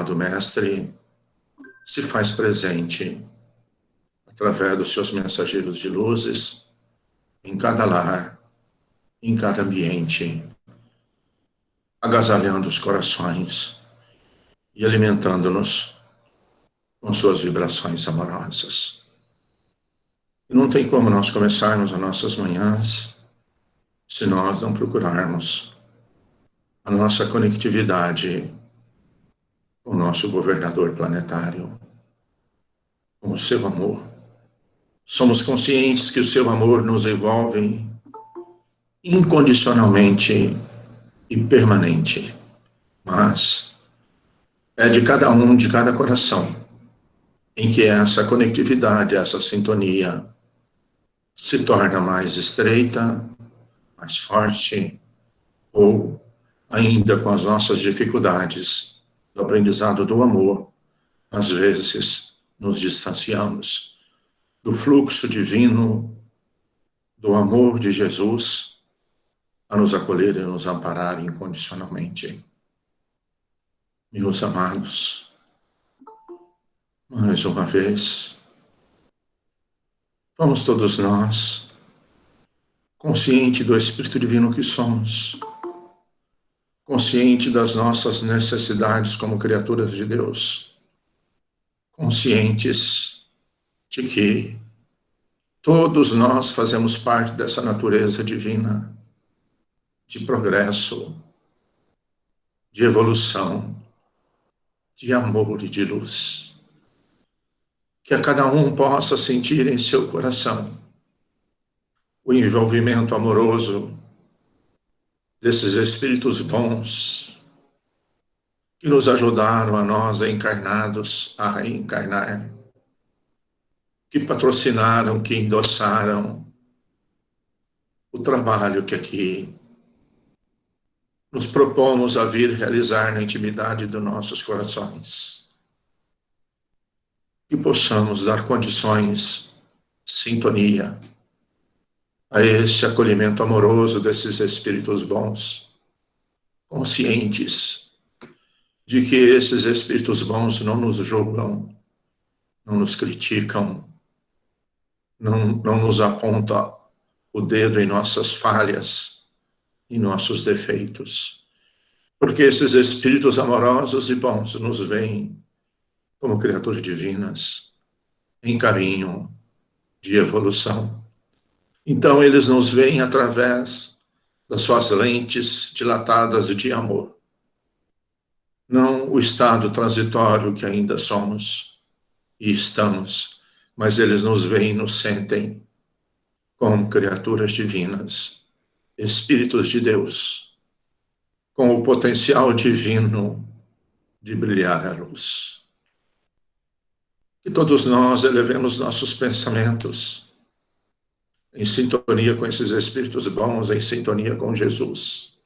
amado Mestre se faz presente através dos seus mensageiros de luzes em cada lar, em cada ambiente, agasalhando os corações e alimentando-nos com suas vibrações amorosas. E não tem como nós começarmos as nossas manhãs se nós não procurarmos a nossa conectividade com o nosso governador planetário, com o seu amor. Somos conscientes que o seu amor nos envolve incondicionalmente e permanente, mas é de cada um, de cada coração, em que essa conectividade, essa sintonia se torna mais estreita, mais forte, ou ainda com as nossas dificuldades do aprendizado do amor, às vezes nos distanciamos do fluxo divino, do amor de Jesus, a nos acolher e nos amparar incondicionalmente. Meus amados, mais uma vez, vamos todos nós, consciente do Espírito Divino que somos, consciente das nossas necessidades como criaturas de Deus, conscientes de que todos nós fazemos parte dessa natureza divina, de progresso, de evolução, de amor e de luz. Que a cada um possa sentir em seu coração o envolvimento amoroso desses espíritos bons que nos ajudaram a nós encarnados a reencarnar, que patrocinaram, que endossaram o trabalho que aqui nos propomos a vir realizar na intimidade dos nossos corações. Que possamos dar condições, sintonia, a esse acolhimento amoroso desses espíritos bons, conscientes de que esses espíritos bons não nos julgam, não nos criticam, não nos apontam o dedo em nossas falhas, em nossos defeitos. Porque esses espíritos amorosos e bons nos veem como criaturas divinas, em caminho de evolução. Então eles nos veem através das suas lentes dilatadas de amor. Não o estado transitório que ainda somos e estamos, mas eles nos veem e nos sentem como criaturas divinas, espíritos de Deus, com o potencial divino de brilhar a luz. Que todos nós elevemos nossos pensamentos em sintonia com esses espíritos bons, em sintonia com Jesus,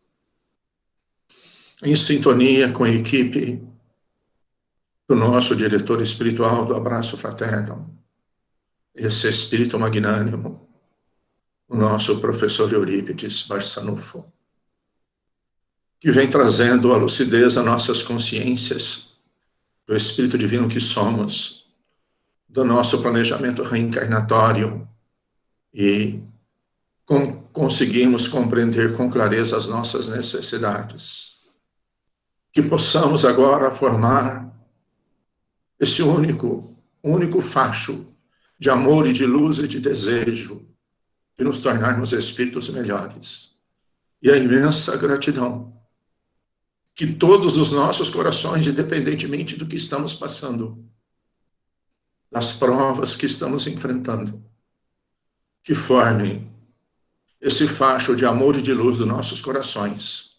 em sintonia com a equipe do nosso diretor espiritual do Abraço Fraterno, esse espírito magnânimo, o nosso professor Eurípides Barçanufo, que vem trazendo a lucidez a nossas consciências do Espírito Divino que somos, do nosso planejamento reencarnatório e conseguimos compreender com clareza as nossas necessidades. Que possamos agora formar esse único facho de amor e de luz e de desejo de nos tornarmos espíritos melhores. E a imensa gratidão que todos os nossos corações, independentemente do que estamos passando, das provas que estamos enfrentando, que formem esse facho de amor e de luz dos nossos corações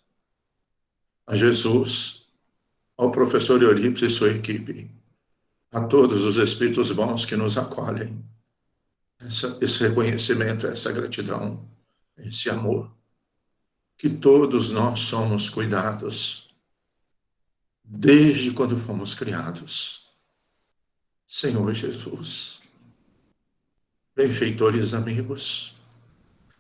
a Jesus, ao professor Eurípides e sua equipe, a todos os espíritos bons que nos acolhem, esse reconhecimento, essa gratidão, esse amor, que todos nós somos cuidados desde quando fomos criados. Senhor Jesus, benfeitores amigos,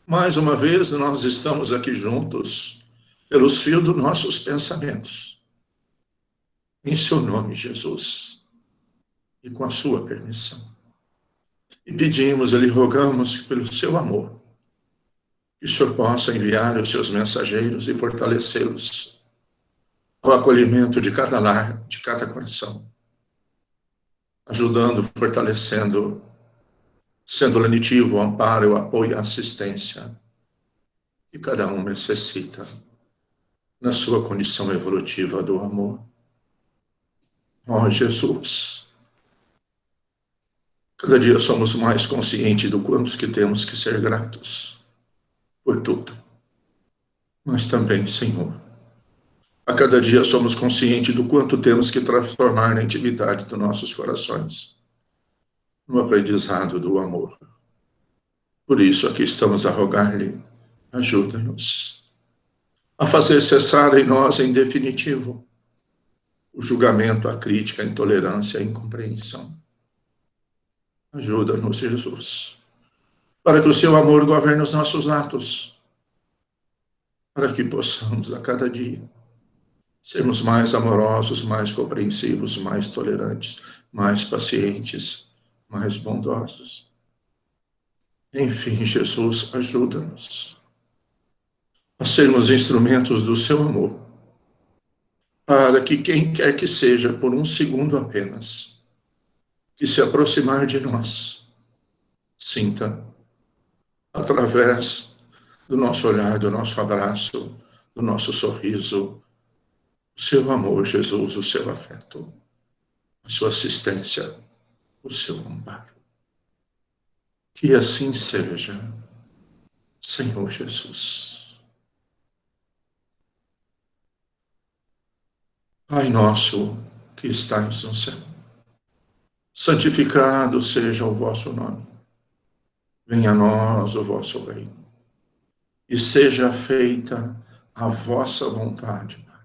mais uma vez nós estamos aqui juntos pelos fios dos nossos pensamentos. em seu nome, Jesus, e com a sua permissão. E pedimos e lhe rogamos que, pelo seu amor, que o Senhor possa enviar os seus mensageiros e fortalecê-los ao acolhimento de cada lar, de cada coração, ajudando, fortalecendo, sendo lenitivo o amparo, o apoio e a assistência que cada um necessita na sua condição evolutiva do amor. Ó Jesus, cada dia somos mais conscientes do quanto que temos que ser gratos por tudo. Mas também, Senhor, a cada dia somos conscientes do quanto temos que transformar na intimidade dos nossos corações, no aprendizado do amor. Por isso, aqui estamos a rogar-lhe, ajuda-nos a fazer cessar em nós, em definitivo, o julgamento, a crítica, a intolerância, a incompreensão. Ajuda-nos, Jesus, para que o seu amor governe os nossos atos, para que possamos, a cada dia, sermos mais amorosos, mais compreensivos, mais tolerantes, mais pacientes, mais bondosos. Enfim, Jesus, ajuda-nos a sermos instrumentos do seu amor, para que quem quer que seja, por um segundo apenas, que se aproximar de nós, sinta, através do nosso olhar, do nosso abraço, do nosso sorriso, o seu amor, Jesus, o seu afeto, a sua assistência, o seu amparo. Que assim seja, Senhor Jesus. Pai nosso que estais no céu, santificado seja o vosso nome. Venha a nós o vosso reino. E seja feita a vossa vontade, Pai,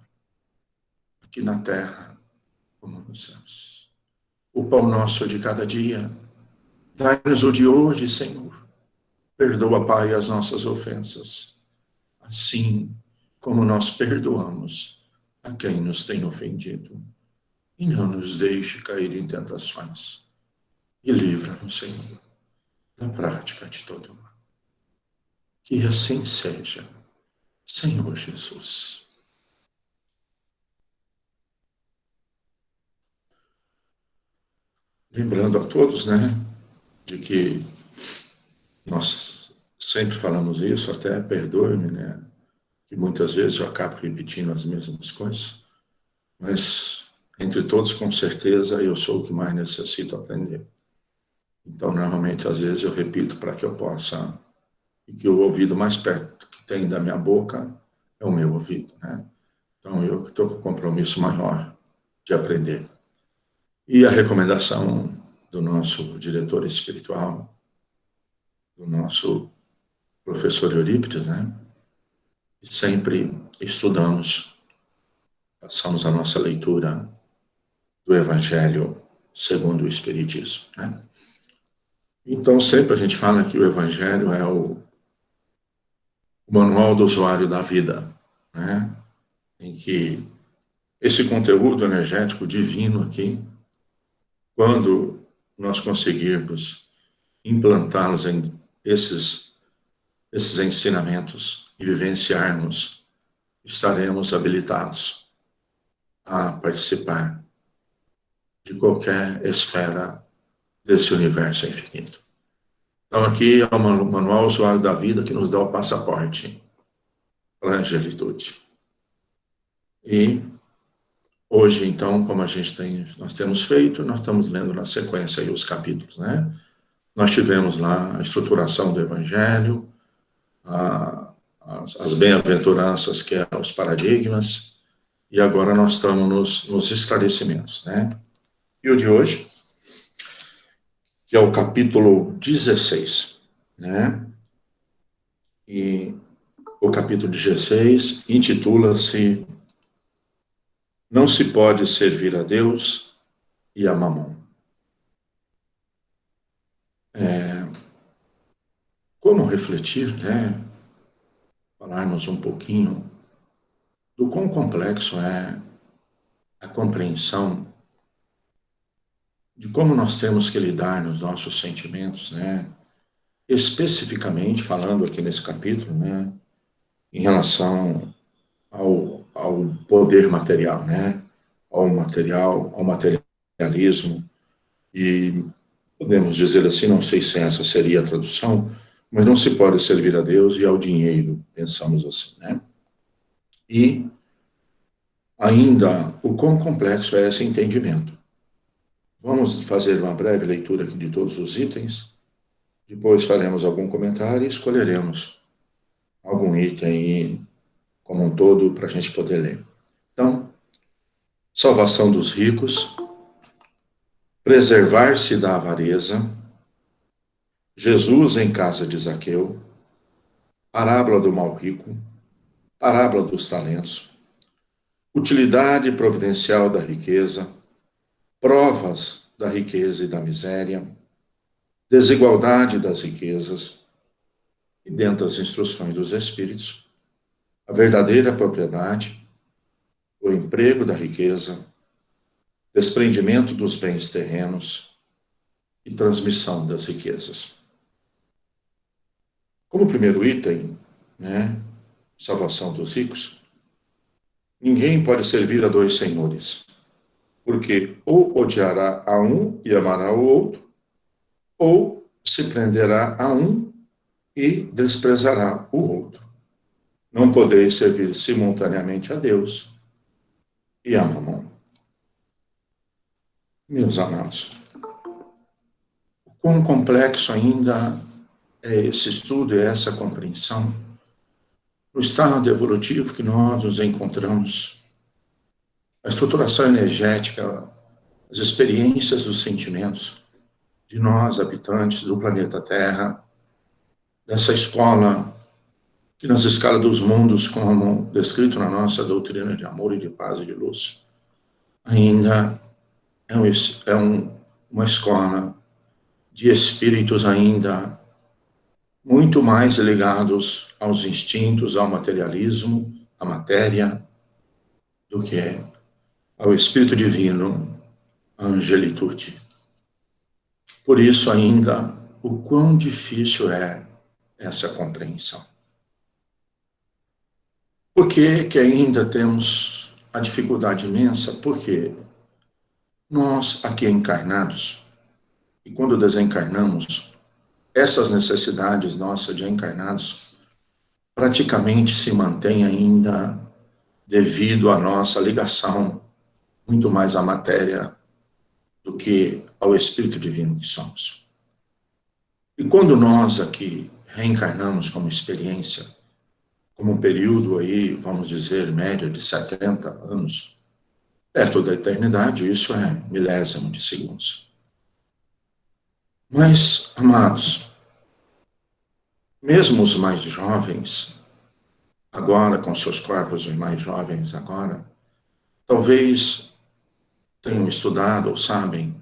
aqui na terra como nos céus. O pão nosso de cada dia, dai-nos o de hoje, Senhor. Perdoa, Pai, as nossas ofensas, assim como nós perdoamos a quem nos tem ofendido. E não nos deixe cair em tentações. E livra-nos, Senhor, da prática de todo mal. Que assim seja, Senhor Jesus. Lembrando a todos, né, de que nós sempre falamos isso, até perdoe-me, né, que muitas vezes eu acabo repetindo as mesmas coisas, mas entre todos, com certeza, eu sou o que mais necessito aprender. Então, normalmente, às vezes eu repito para que eu possa, e que o ouvido mais perto que tem da minha boca é o meu ouvido, né? Então, eu estou com um compromisso maior de aprender. E a recomendação do nosso diretor espiritual, do nosso professor Eurípides, né? Sempre estudamos, passamos a nossa leitura do Evangelho segundo o Espiritismo, né? Então, sempre a gente fala que o Evangelho é o manual do usuário da vida, né? Em que esse conteúdo energético divino aqui, quando nós conseguirmos implantá-los em esses ensinamentos e vivenciarmos, estaremos habilitados a participar de qualquer esfera desse universo infinito. Então aqui é o manual usuário da vida que nos dá o passaporte para a angelitude. E hoje, então, como nós temos feito, nós estamos lendo na sequência aí os capítulos, né? Nós tivemos lá a estruturação do Evangelho, as bem-aventuranças, que é os paradigmas, e agora nós estamos nos esclarecimentos, né? E o de hoje, que é o capítulo 16, né? E o capítulo 16 intitula-se Não se pode servir a Deus e a Mamon. Como refletir, né? Falarmos um pouquinho do quão complexo é a compreensão de como nós temos que lidar nos nossos sentimentos, né? Especificamente falando aqui nesse capítulo, né? Em relação ao poder material, né? Ao material, ao materialismo. E podemos dizer assim, não sei se essa seria a tradução, mas não se pode servir a Deus e ao dinheiro, pensamos assim, né? E ainda o quão complexo é esse entendimento. Vamos fazer uma breve leitura aqui de todos os itens, depois faremos algum comentário e escolheremos algum item aí como um todo para a gente poder ler. Então, salvação dos ricos, preservar-se da avareza, Jesus em casa de Zaqueu, parábola do mal rico, parábola dos talentos, utilidade providencial da riqueza, provas da riqueza e da miséria, desigualdade das riquezas, e dentro das instruções dos Espíritos, a verdadeira propriedade, o emprego da riqueza, desprendimento dos bens terrenos e transmissão das riquezas. Como primeiro item, né, salvação dos ricos, ninguém pode servir a dois senhores, porque ou odiará a um e amará o outro, ou se prenderá a um e desprezará o outro. Não podeis servir simultaneamente a Deus e a Mamon. Meus amados, quão complexo ainda é esse estudo e essa compreensão no estado evolutivo que nós nos encontramos, a estruturação energética, as experiências dos sentimentos de nós, habitantes do planeta Terra, dessa escola que nas escalas dos mundos, como descrito na nossa doutrina de amor e de paz e de luz, ainda uma escola de espíritos ainda muito mais ligados aos instintos, ao materialismo, à matéria, do que ao Espírito Divino, à angelitude. Por isso ainda, o quão difícil é essa compreensão. Por que ainda temos a dificuldade imensa? Porque nós, aqui encarnados, e quando desencarnamos, essas necessidades nossas de encarnados praticamente se mantêm ainda devido à nossa ligação muito mais à matéria do que ao Espírito Divino que somos. E quando nós aqui reencarnamos como experiência, como um período aí, vamos dizer, médio de 70 anos, perto da eternidade, isso é milésimo de segundos. Mas, amados, mesmo os mais jovens, agora com seus corpos, os mais jovens agora, talvez tenham estudado ou sabem,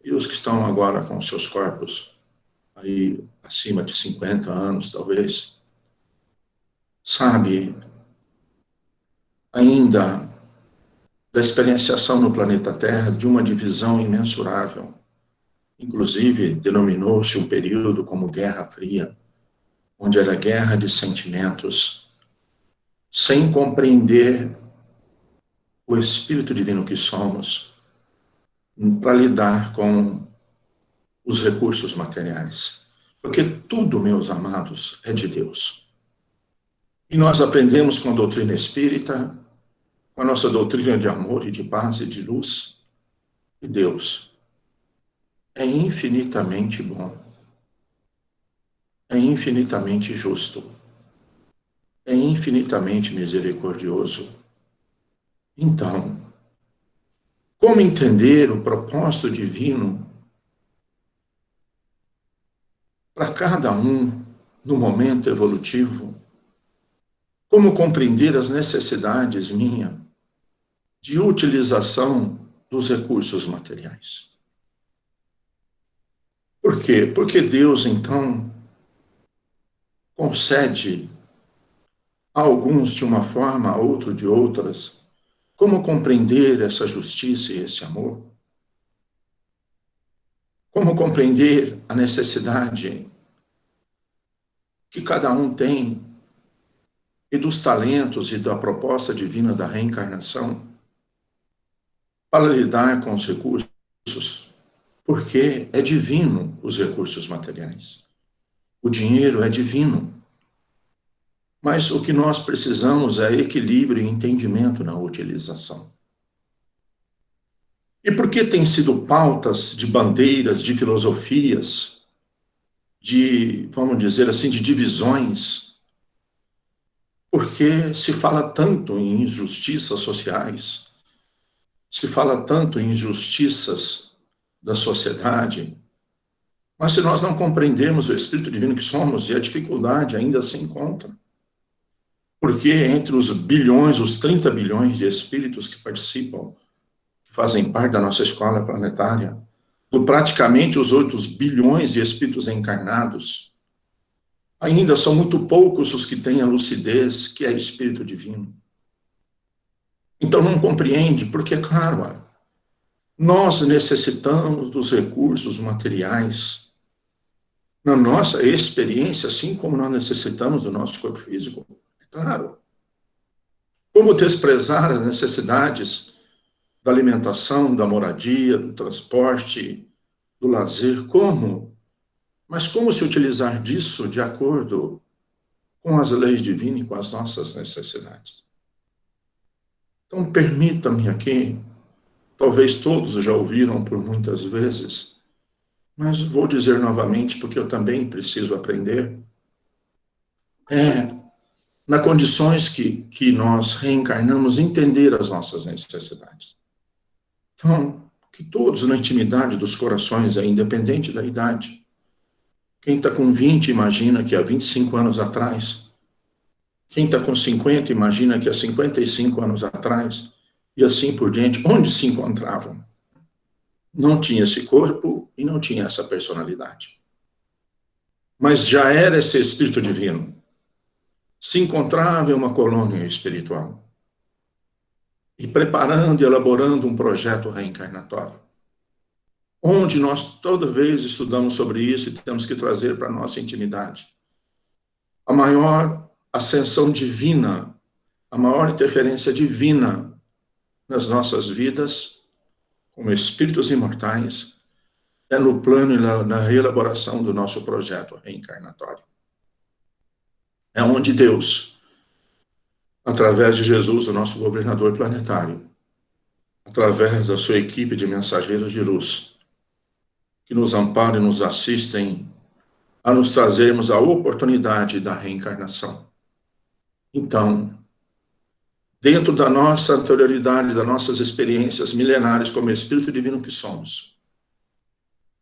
e os que estão agora com seus corpos aí acima de 50 anos, talvez, sabe ainda da experienciação no planeta Terra de uma divisão imensurável. Inclusive, denominou-se um período como Guerra Fria, onde era guerra de sentimentos, sem compreender o Espírito Divino que somos, para lidar com os recursos materiais. Porque tudo, meus amados, é de Deus. E nós aprendemos com a doutrina espírita, com a nossa doutrina de amor e de paz e de luz, que Deus é infinitamente bom, é infinitamente justo, é infinitamente misericordioso. Então, como entender o propósito divino para cada um no momento evolutivo? Como compreender as necessidades minhas de utilização dos recursos materiais? Por quê? Porque Deus, então, concede a alguns de uma forma, a outros de outras, Como compreender essa justiça e esse amor? Como compreender a necessidade que cada um tem e dos talentos e da proposta divina da reencarnação para lidar com os recursos, porque é divino os recursos materiais. O dinheiro é divino. Mas o que nós precisamos é equilíbrio e entendimento na utilização. E por que tem sido pautas de bandeiras, de filosofias, de, vamos dizer assim, de divisões? Porque se fala tanto em injustiças sociais, se fala tanto em injustiças da sociedade, mas se nós não compreendermos o Espírito Divino que somos, e a dificuldade ainda se encontra. Porque entre os bilhões, os 30 bilhões de espíritos que participam, que fazem parte da nossa escola planetária, por praticamente os 8 bilhões de espíritos encarnados, ainda são muito poucos os que têm a lucidez que é Espírito Divino. Então não compreende, porque, claro, nós necessitamos dos recursos materiais na nossa experiência, assim como nós necessitamos do nosso corpo físico. É claro. Como desprezar as necessidades da alimentação, da moradia, do transporte, do lazer? Como? Mas como se utilizar disso de acordo com as leis divinas e com as nossas necessidades? Então, permita-me aqui, talvez todos já ouviram por muitas vezes, mas vou dizer novamente porque eu também preciso aprender. Nas condições que nós reencarnamos, entender as nossas necessidades. Então, que todos na intimidade dos corações, independente da idade, quem está com 20 imagina que há 25 anos atrás, quem está com 50 imagina que há 55 anos atrás, e assim por diante, onde se encontravam? Não tinha esse corpo e não tinha essa personalidade. Mas já era esse espírito divino. Se encontrava em uma colônia espiritual. E preparando e elaborando um projeto reencarnatório. Onde nós toda vez estudamos sobre isso e temos que trazer para a nossa intimidade. A maior ascensão divina, a maior interferência divina nas nossas vidas, como espíritos imortais, é no plano e na reelaboração do nosso projeto reencarnatório. É onde Deus, através de Jesus, o nosso governador planetário, através da sua equipe de mensageiros de luz, que nos amparam e nos assistem a nos trazermos a oportunidade da reencarnação. Então, dentro da nossa anterioridade, das nossas experiências milenares como Espírito Divino que somos,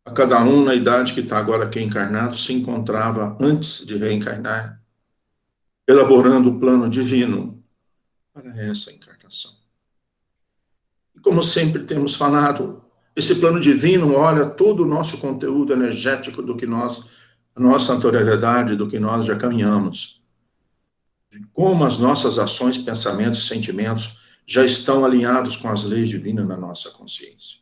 a cada um na idade que está agora aqui encarnado, se encontrava antes de reencarnar, elaborando o plano divino para essa encarnação. E como sempre temos falado, esse plano divino olha todo o nosso conteúdo energético do que nós, a nossa anterioridade, do que nós já caminhamos. De como as nossas ações, pensamentos e sentimentos já estão alinhados com as leis divinas na nossa consciência.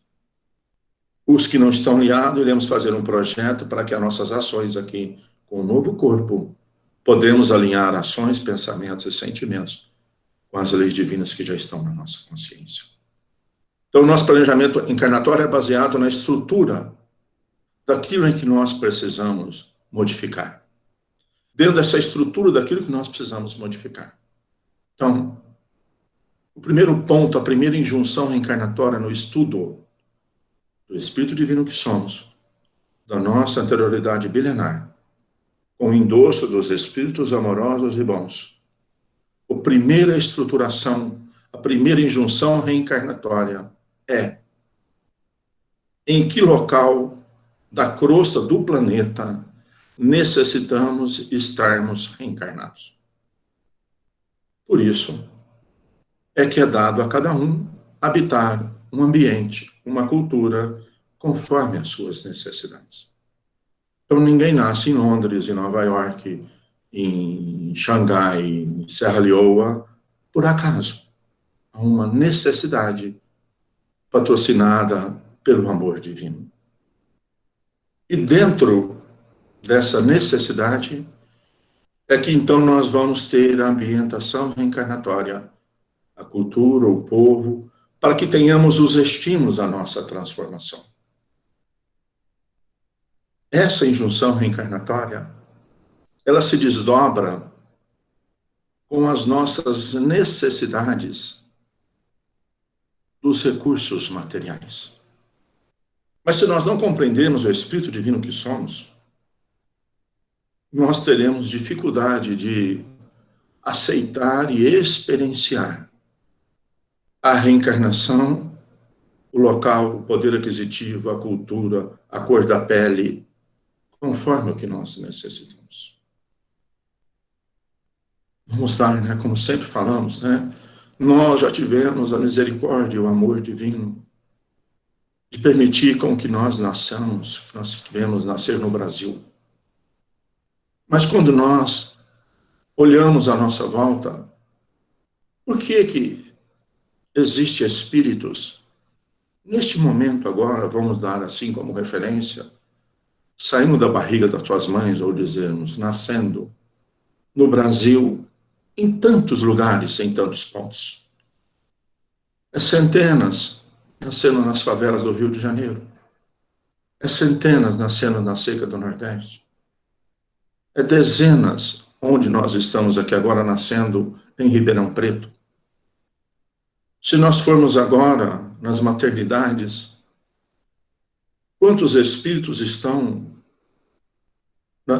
Os que não estão alinhados, iremos fazer um projeto para que as nossas ações aqui, com o novo corpo, podemos alinhar ações, pensamentos e sentimentos com as leis divinas que já estão na nossa consciência. Então, o nosso planejamento encarnatório é baseado na estrutura daquilo em que nós precisamos modificar. Dentro dessa estrutura daquilo que nós precisamos modificar. Então, o primeiro ponto, a primeira injunção reencarnatória no estudo do Espírito Divino que somos, da nossa anterioridade bilenar, com o endosso dos Espíritos amorosos e bons. A primeira estruturação, a primeira injunção reencarnatória é: em que local da crosta do planeta necessitamos estarmos reencarnados? Por isso é que é dado a cada um habitar um ambiente, uma cultura, conforme as suas necessidades. Então, ninguém nasce em Londres, em Nova York, em Xangai, em Serra Leoa, por acaso. a uma necessidade patrocinada pelo amor divino. E dentro dessa necessidade é que então nós vamos ter a ambientação reencarnatória, a cultura, o povo, para que tenhamos os estímulos à nossa transformação. Essa injunção reencarnatória, ela se desdobra com as nossas necessidades dos recursos materiais. Mas se nós não compreendermos o Espírito Divino que somos, nós teremos dificuldade de aceitar e experienciar a reencarnação, o local, o poder aquisitivo, a cultura, a cor da pele, conforme o que nós necessitamos. Vamos lá, né? Como sempre falamos, né? Nós já tivemos a misericórdia e o amor divino de permitir com que nós nasçamos, que nós tivemos nascer no Brasil. Mas quando nós olhamos à nossa volta, por que existem espíritos, neste momento agora, vamos dar assim como referência, saindo da barriga das tuas mães, ou dizermos, nascendo no Brasil, em tantos lugares, em tantos pontos. É centenas nascendo nas favelas do Rio de Janeiro. É centenas nascendo na seca do Nordeste. É dezenas onde nós estamos aqui agora nascendo em Ribeirão Preto. Se nós formos agora nas maternidades, quantos espíritos estão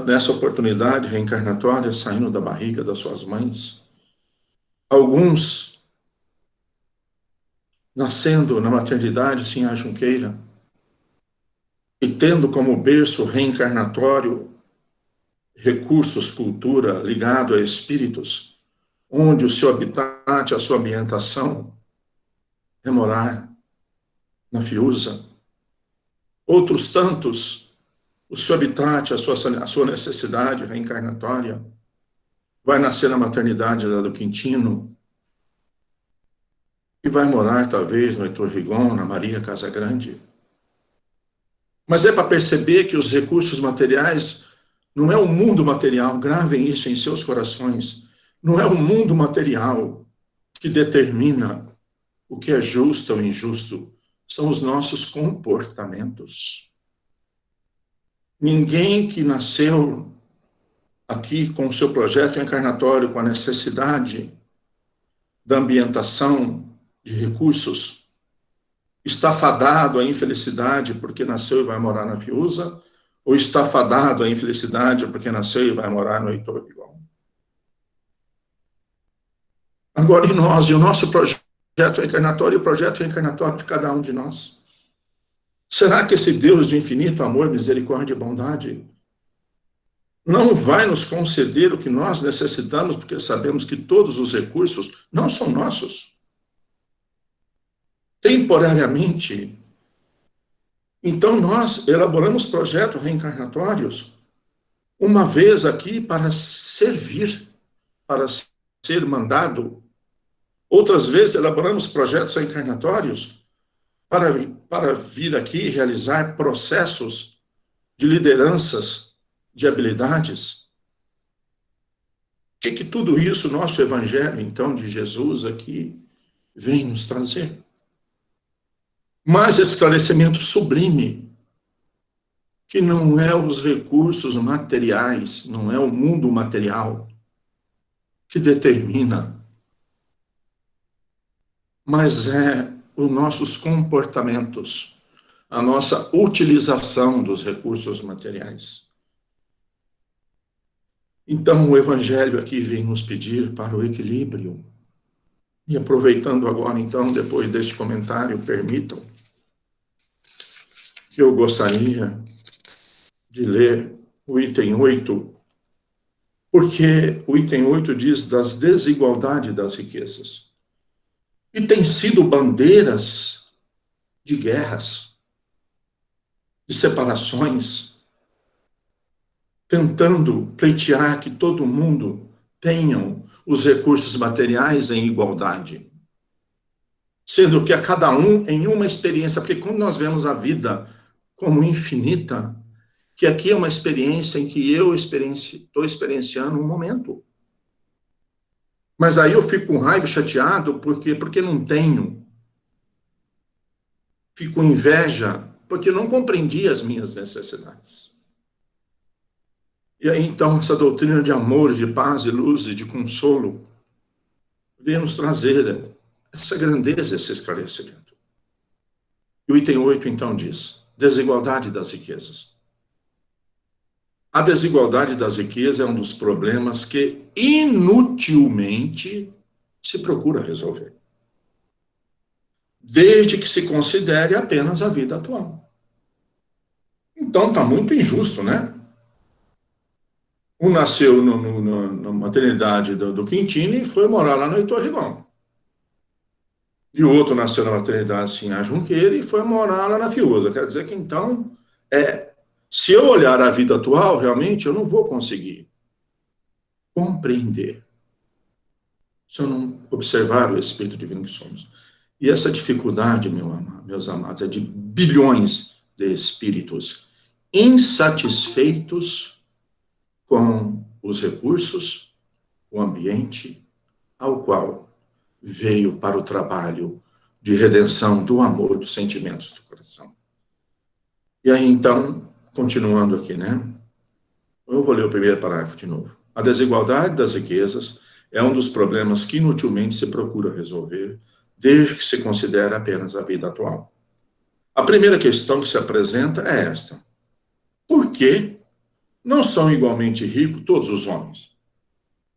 nessa oportunidade reencarnatória saindo da barriga das suas mães? Alguns nascendo na maternidade sem a Junqueira e tendo como berço reencarnatório recursos, cultura ligado a espíritos, onde o seu habitat, a sua ambientação é morar na Fiuza. Outros tantos, o seu habitat, a sua necessidade reencarnatória vai nascer na maternidade lá do Quintino e vai morar talvez no Heitor Rigon, na Maria Casagrande. Mas é para perceber que os recursos materiais não é o mundo material, gravem isso em seus corações, não é o mundo material que determina o que é justo ou injusto, são os nossos comportamentos. Ninguém que nasceu aqui com o seu projeto encarnatório, com a necessidade da ambientação de recursos, está fadado à infelicidade porque nasceu e vai morar na Fiuza, ou está fadado à infelicidade porque nasceu e vai morar no Heitor Rigon. Agora, e nós, e o nosso projeto encarnatório, e o projeto encarnatório de cada um de nós? Será que esse Deus de infinito amor, misericórdia e bondade não vai nos conceder o que nós necessitamos, porque sabemos que todos os recursos não são nossos? Temporariamente, então nós elaboramos projetos reencarnatórios, uma vez aqui para servir, para ser mandado. Outras vezes elaboramos projetos reencarnatórios para vir aqui realizar processos de lideranças, de habilidades. O que tudo isso, nosso evangelho, então, de Jesus aqui, vem nos trazer? Mas esclarecimento sublime, que não é os recursos materiais, não é o mundo material que determina, mas é os nossos comportamentos, a nossa utilização dos recursos materiais. Então, o Evangelho aqui vem nos pedir para o equilíbrio. E aproveitando agora, então, depois deste comentário, permitam que eu gostaria de ler o item 8, porque o item 8 diz das desigualdades das riquezas. E tem sido bandeiras de guerras, de separações, tentando pleitear que todo mundo tenha os recursos materiais em igualdade. sendo que a cada um em uma experiência, porque quando nós vemos a vida como infinita, que aqui é uma experiência em que eu estou experienciando um momento. Mas aí eu fico com raiva, chateado, porque não tenho. Fico com inveja, porque não compreendi as minhas necessidades. E aí, então, essa doutrina de amor, de paz, de luz e de consolo vem nos trazer essa grandeza, esse esclarecimento. E o item 8, então, diz: desigualdade das riquezas. A desigualdade das riquezas é um dos problemas que inutilmente se procura resolver, desde que se considere apenas a vida atual. Então, está muito injusto, né? Um nasceu na maternidade do Quintino e foi morar lá no Heitor Rigon. E o outro nasceu na maternidade Sinhá Junqueira e foi morar lá na Fiuza. Quer dizer que, então, se eu olhar a vida atual, realmente, eu não vou conseguir compreender se eu não observar o Espírito Divino que somos. E essa dificuldade, meus amados, é de bilhões de espíritos insatisfeitos com os recursos, o ambiente ao qual veio para o trabalho de redenção do amor, dos sentimentos do coração. E aí, então, continuando aqui, né? Eu vou ler o primeiro parágrafo de novo. A desigualdade das riquezas é um dos problemas que inutilmente se procura resolver, desde que se considera apenas a vida atual. A primeira questão que se apresenta é esta: por que não são igualmente ricos todos os homens?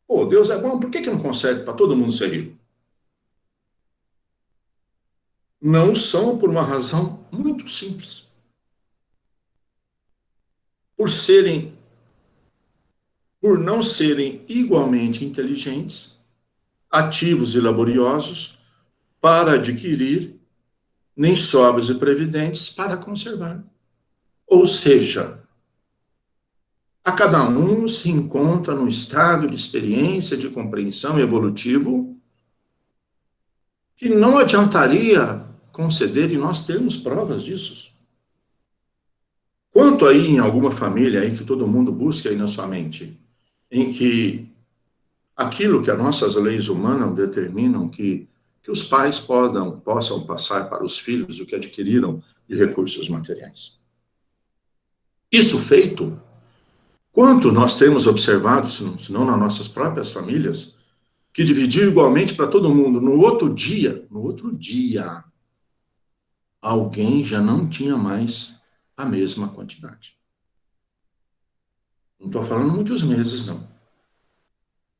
Pô, Deus é bom, por que não consegue para todo mundo ser rico? Não são por uma razão muito simples. Por não serem igualmente inteligentes, ativos e laboriosos para adquirir, nem sóbrios e previdentes para conservar. Ou seja, a cada um se encontra num estado de experiência, de compreensão evolutivo, que não adiantaria conceder e nós termos provas disso. Quanto aí em alguma família aí que todo mundo busca aí na sua mente, em que aquilo que as nossas leis humanas determinam que os pais possam passar para os filhos o que adquiriram de recursos materiais. Isso feito, quanto nós temos observado, se não nas nossas próprias famílias, que dividiu igualmente para todo mundo, no outro dia, alguém já não tinha mais a mesma quantidade. Não estou falando muitos meses, não.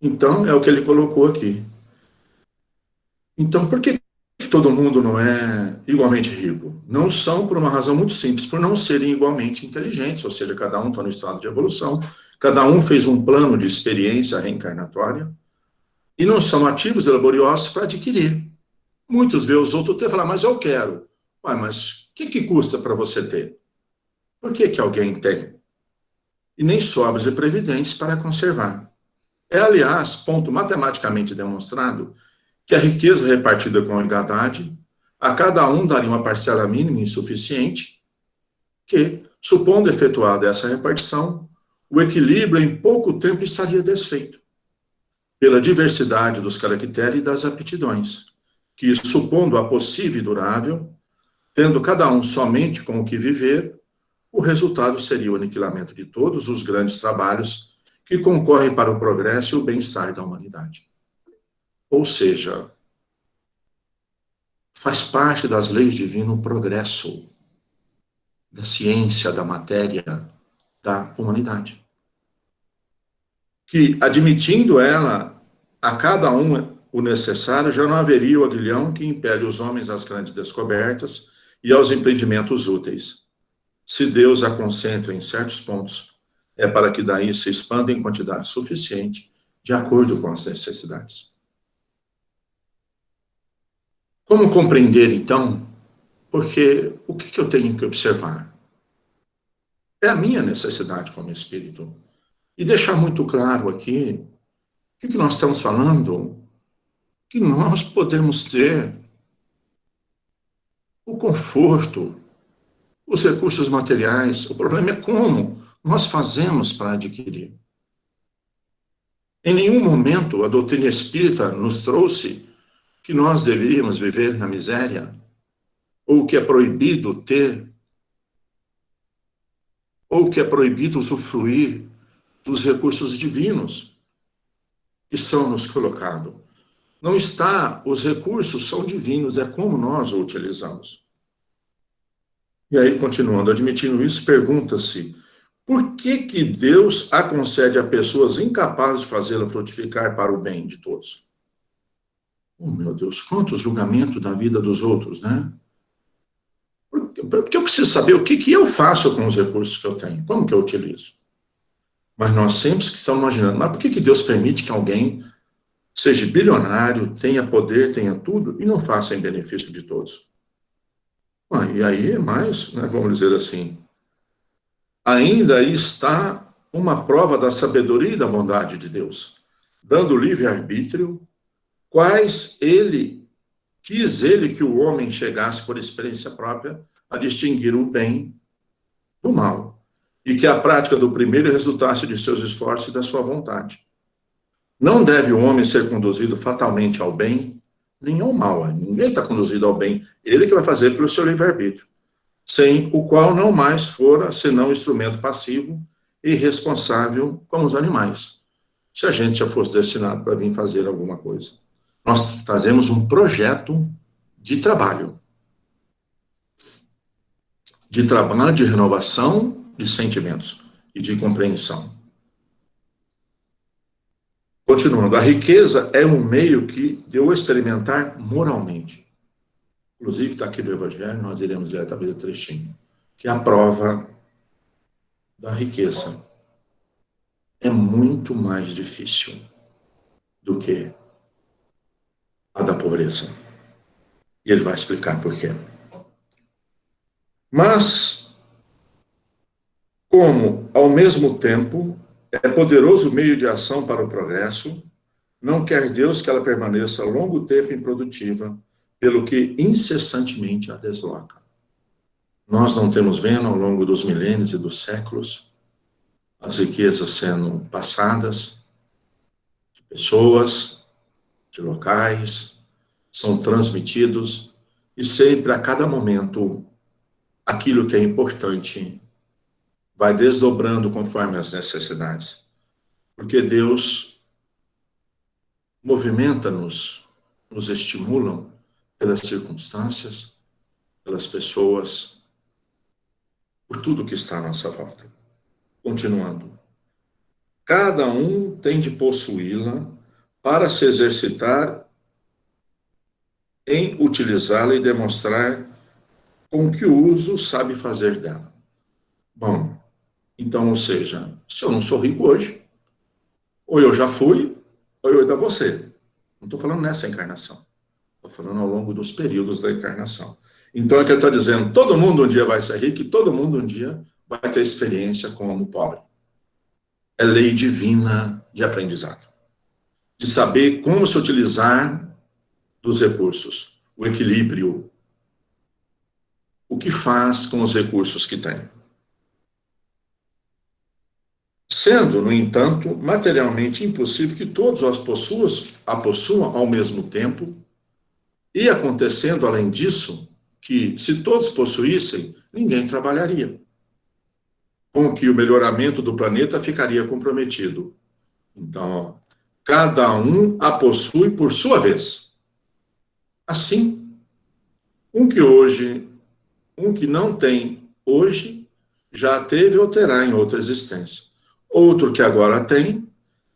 Então, é o que ele colocou aqui. Então, por que todo mundo não é igualmente rico? Não são por uma razão muito simples, por não serem igualmente inteligentes, ou seja, cada um está no estado de evolução, cada um fez um plano de experiência reencarnatória, e não são ativos e laboriosos para adquirir. Muitos vê os outros ter e falam, mas eu quero. Ué, mas o que custa para você ter? Por que alguém tem? E nem sóbrios e previdentes para conservar. É, aliás, ponto matematicamente demonstrado que a riqueza repartida com igualdade, a cada um daria uma parcela mínima insuficiente, que, supondo efetuada essa repartição, o equilíbrio em pouco tempo estaria desfeito, pela diversidade dos caracteres e das aptidões, que, supondo-a possível e durável, tendo cada um somente com o que viver, o resultado seria o aniquilamento de todos os grandes trabalhos que concorrem para o progresso e o bem-estar da humanidade. Ou seja, faz parte das leis divinas o progresso da ciência, da matéria, da humanidade. Que, admitindo ela a cada um o necessário, já não haveria o aguilhão que impele os homens às grandes descobertas e aos empreendimentos úteis. Se Deus a concentra em certos pontos, é para que daí se expanda em quantidade suficiente, de acordo com as necessidades. Como compreender, então? Porque o que eu tenho que observar? É a minha necessidade como espírito. E deixar muito claro aqui, o que nós estamos falando? Que nós podemos ter o conforto, os recursos materiais. O problema é como nós fazemos para adquirir. Em nenhum momento a doutrina espírita nos trouxe que nós deveríamos viver na miséria, ou que é proibido ter, ou que é proibido usufruir dos recursos divinos que são nos colocados. Não está, os recursos são divinos, é como nós o utilizamos. E aí, continuando, admitindo isso, pergunta-se, por que que Deus a concede a pessoas incapazes de fazê-la frutificar para o bem de todos? Oh, meu Deus, quanto julgamento da vida dos outros, né? Porque eu preciso saber o que que eu faço com os recursos que eu tenho, como que eu utilizo. Mas nós sempre estamos imaginando, mas por que que Deus permite que alguém seja bilionário, tenha poder, tenha tudo, e não faça em benefício de todos? E aí é mais, né, vamos dizer assim, ainda aí está uma prova da sabedoria e da bondade de Deus, dando livre-arbítrio, quais quis ele que o homem chegasse por experiência própria a distinguir o bem do mal, e que a prática do primeiro resultasse de seus esforços e da sua vontade. Não deve o homem ser conduzido fatalmente ao bem, nem ao mal. Ninguém está conduzido ao bem. Ele que vai fazer pelo seu livre-arbítrio, sem o qual não mais fora senão instrumento passivo e responsável como os animais. Se a gente já fosse destinado para vir fazer alguma coisa. Nós trazemos um projeto de trabalho. De renovação de sentimentos e de compreensão. Continuando, a riqueza é um meio que deu a experimentar moralmente. Inclusive, está aqui no Evangelho, nós iremos ler talvez o trechinho, que é a prova da riqueza. É muito mais difícil do que a da pobreza. E ele vai explicar por quê. Mas, como, ao mesmo tempo, é poderoso meio de ação para o progresso, não quer Deus que ela permaneça longo tempo improdutiva, pelo que incessantemente a desloca. Nós não temos vendo ao longo dos milênios e dos séculos as riquezas sendo passadas de pessoas, de locais, são transmitidos e sempre, a cada momento, aquilo que é importante vai desdobrando conforme as necessidades. Porque Deus movimenta-nos, nos estimula pelas circunstâncias, pelas pessoas, por tudo que está à nossa volta. Continuando. Cada um tem de possuí-la para se exercitar em utilizá-la e demonstrar com que uso sabe fazer dela. Bom, então, ou seja, se eu não sou rico hoje, ou eu já fui, ou eu ainda vou ser. Não estou falando nessa encarnação. Estou falando ao longo dos períodos da encarnação. Então, é que ele está dizendo, todo mundo um dia vai ser rico e todo mundo um dia vai ter experiência como pobre. É lei divina de aprendizado. De saber como se utilizar dos recursos, o equilíbrio, o que faz com os recursos que tem. Sendo, no entanto, materialmente impossível que todos a possuam ao mesmo tempo, e acontecendo, além disso, que se todos possuíssem, ninguém trabalharia, com que o melhoramento do planeta ficaria comprometido. Então, ó, cada um a possui por sua vez. Assim, um que não tem hoje, já teve ou terá em outra existência. Outro que agora tem,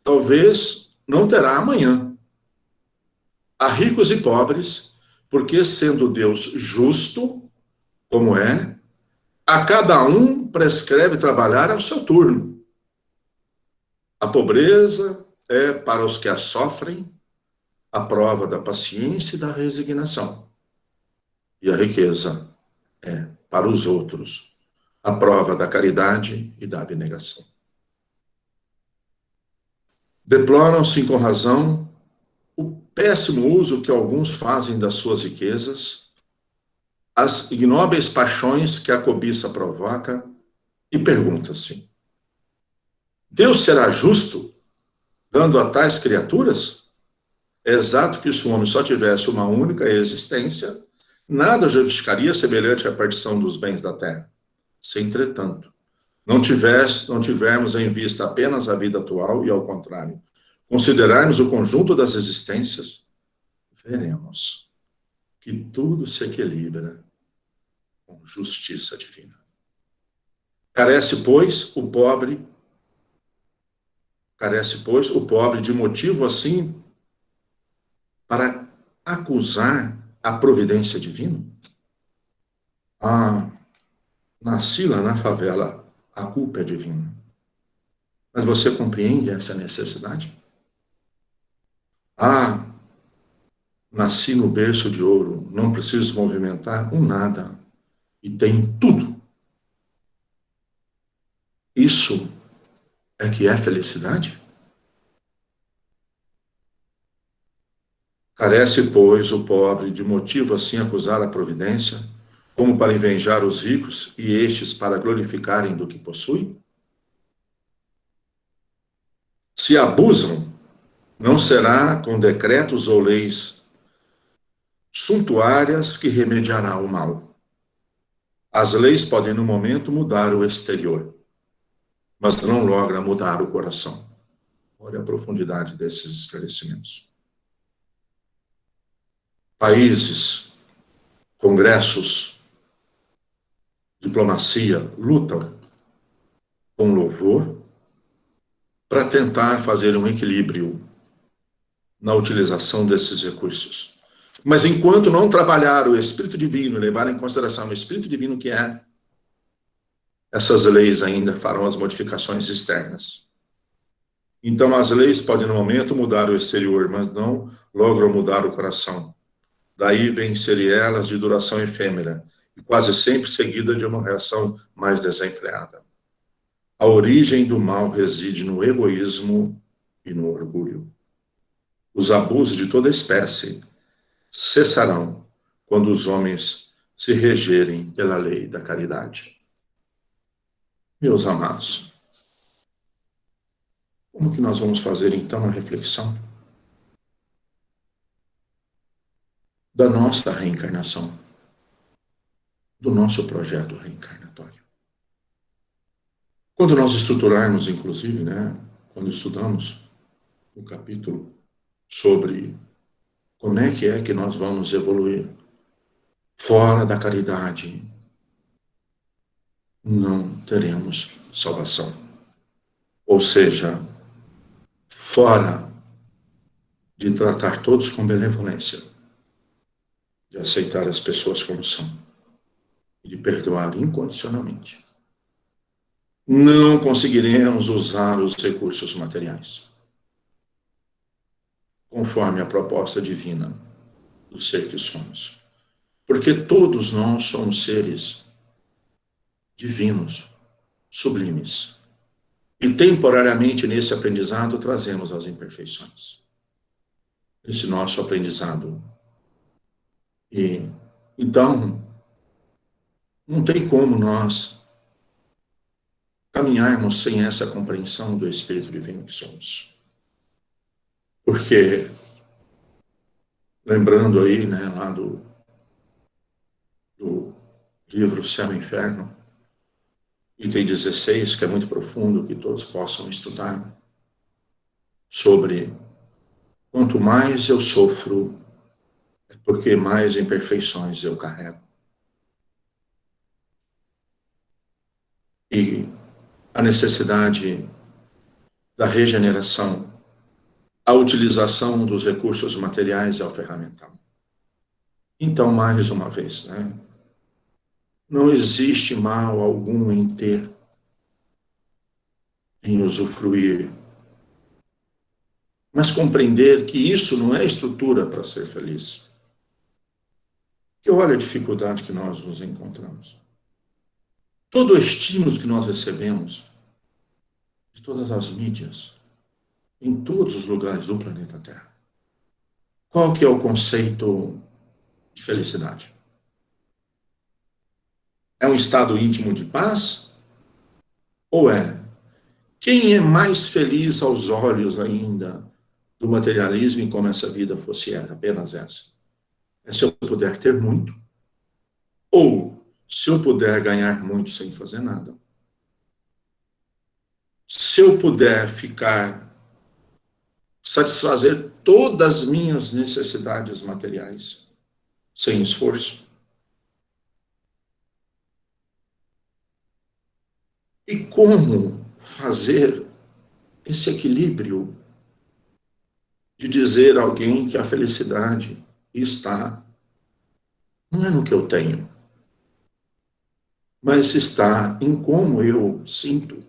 talvez não terá amanhã. Há ricos e pobres, porque sendo Deus justo, como é, a cada um prescreve trabalhar ao seu turno. A pobreza é para os que a sofrem a prova da paciência e da resignação. E a riqueza é para os outros a prova da caridade e da abnegação. Deploram-se com razão o péssimo uso que alguns fazem das suas riquezas, as ignóbeis paixões que a cobiça provoca e pergunta-se: Deus será justo dando a tais criaturas? É exato que se o homem só tivesse uma única existência, nada justificaria semelhante à partição dos bens da terra. Se, entretanto, não tivermos em vista apenas a vida atual e, ao contrário, considerarmos o conjunto das existências, veremos que tudo se equilibra com justiça divina. Carece, pois, o pobre de motivo assim para acusar a providência divina? Ah, nasci lá na favela, a culpa é divina. Mas você compreende essa necessidade? Ah, nasci no berço de ouro, não preciso movimentar um nada e tenho tudo. Isso é que é felicidade? Carece, pois, o pobre de motivo assim acusar a providência, como para invejar os ricos e estes para glorificarem do que possuem? Se abusam, não será com decretos ou leis suntuárias que remediará o mal. As leis podem, no momento, mudar o exterior, mas não logra mudar o coração. Olha a profundidade desses esclarecimentos. Países, congressos, diplomacia lutam com louvor para tentar fazer um equilíbrio na utilização desses recursos. Mas enquanto não trabalhar o Espírito Divino, levar em consideração o Espírito Divino que é, essas leis ainda farão as modificações externas. Então, as leis podem, no momento, mudar o exterior, mas não logram mudar o coração. Daí vem serem elas de duração efêmera, e quase sempre seguida de uma reação mais desenfreada. A origem do mal reside no egoísmo e no orgulho. Os abusos de toda espécie cessarão quando os homens se regerem pela lei da caridade. Meus amados, como que nós vamos fazer então a reflexão da nossa reencarnação, do nosso projeto reencarnatório? Quando nós estruturarmos, inclusive, quando estudamos o capítulo sobre como é que nós vamos evoluir fora da caridade, não teremos salvação. Ou seja, fora de tratar todos com benevolência, de aceitar as pessoas como são e de perdoar incondicionalmente, não conseguiremos usar os recursos materiais conforme a proposta divina do ser que somos. Porque todos nós somos seres divinos, sublimes. E temporariamente nesse aprendizado trazemos as imperfeições. Esse nosso aprendizado. E então, não tem como nós caminharmos sem essa compreensão do Espírito Divino que somos. Porque, lembrando aí, lá do livro Céu e Inferno, item 16, que é muito profundo, que todos possam estudar, sobre quanto mais eu sofro, é porque mais imperfeições eu carrego. E a necessidade da regeneração, a utilização dos recursos materiais é o ferramental. Então, mais uma vez, não existe mal algum em ter, em usufruir, mas compreender que isso não é estrutura para ser feliz. Que olha a dificuldade que nós nos encontramos. Todo o estímulo que nós recebemos de todas as mídias, em todos os lugares do planeta Terra. Qual que é o conceito de felicidade? É um estado íntimo de paz? Ou é? Quem é mais feliz aos olhos ainda do materialismo e como essa vida fosse apenas essa? É se eu puder ter muito, ou se eu puder ganhar muito sem fazer nada. Se eu puder satisfazer todas as minhas necessidades materiais sem esforço. E como fazer esse equilíbrio de dizer a alguém que a felicidade está, não é no que eu tenho, mas está em como eu sinto.